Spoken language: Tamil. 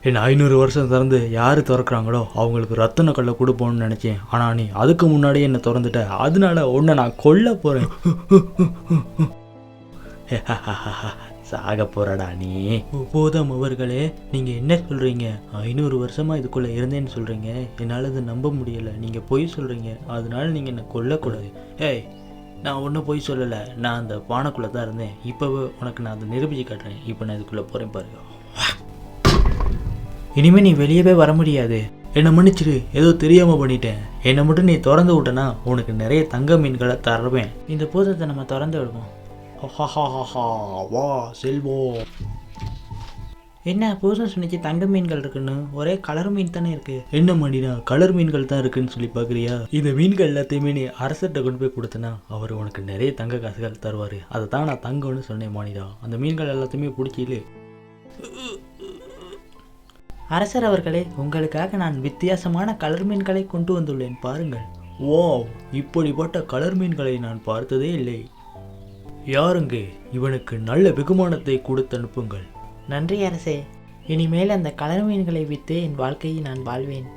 என்ன 500 வருஷம் திறந்து யார் திறக்கிறாங்களோ அவங்களுக்கு ரத்தன கல்லை கொடுப்போம்னு நினச்சேன். ஆனால் நீ அதுக்கு முன்னாடியே என்னை திறந்துட்ட. அதனால உன்னை நான் கொல்ல போகிறேன். சாக போறடா நீ. போதும் அவர்களே, நீங்கள் என்ன சொல்கிறீங்க? 500 வருஷமாக இதுக்குள்ளே இருந்தேன்னு சொல்கிறீங்க. என்னால் அதை நம்ப முடியலை. நீங்கள் பொய் சொல்கிறீங்க. அதனால நீங்கள் என்னை கொல்லக்கூடாது. ஏய், நான் ஒன்றும் பொய் சொல்லலை. நான் அந்த பானைக்குள்ளே தான் இருந்தேன். இப்போவே உனக்கு நான் அதை நிரூபிச்சு காட்டுறேன். இப்போ நான் இதுக்குள்ளே போகிறேன் பாருங்க. இனிமேல் நீ வெளியவே வர முடியாது. என்னை மன்னிச்சிடு, ஏதோ தெரியாமல் பண்ணிட்டேன். என்னை மட்டும் நீ திறந்து விட்டனா உனக்கு நிறைய தங்க மீன்களை தருவேன். இந்த பூதத்தை நம்ம திறந்து விடுவோம். வா செல்வோம். என்ன பூதம் சொன்னிச்சு தங்க மீன்கள் இருக்குன்னு? ஒரே கலர் மீன் தானே இருக்கு. என்ன மணினா கலர் மீன்கள் தான் இருக்குன்னு சொல்லி பார்க்குறியா? இந்த மீன்கள் எல்லாத்தையுமே நீ அரசர்கிட்ட கொண்டு போய் கொடுத்தனா அவர் உனக்கு நிறைய தங்க காசுகள் தருவார். அதை தான் நான் தங்கம்னு சொன்னேன் மானிடா. அந்த மீன்கள் எல்லாத்தையுமே பிடிச்சிலே. அரசர் அவர்களே, உங்களுக்காக நான் வித்தியாசமான கலர் மீன்களை கொண்டு வந்துள்ளேன், பாருங்கள். ஓ, இப்படிப்பட்ட கலர் மீன்களை நான் பார்த்ததே இல்லை. யாருங்க? இவனுக்கு நல்ல வெகுமானத்தை கொடுத்து அனுப்புங்கள். நன்றி அரசே. இனிமேல் அந்த கலர் மீன்களை விற்று என் வாழ்க்கையை நான் வாழ்வேன்.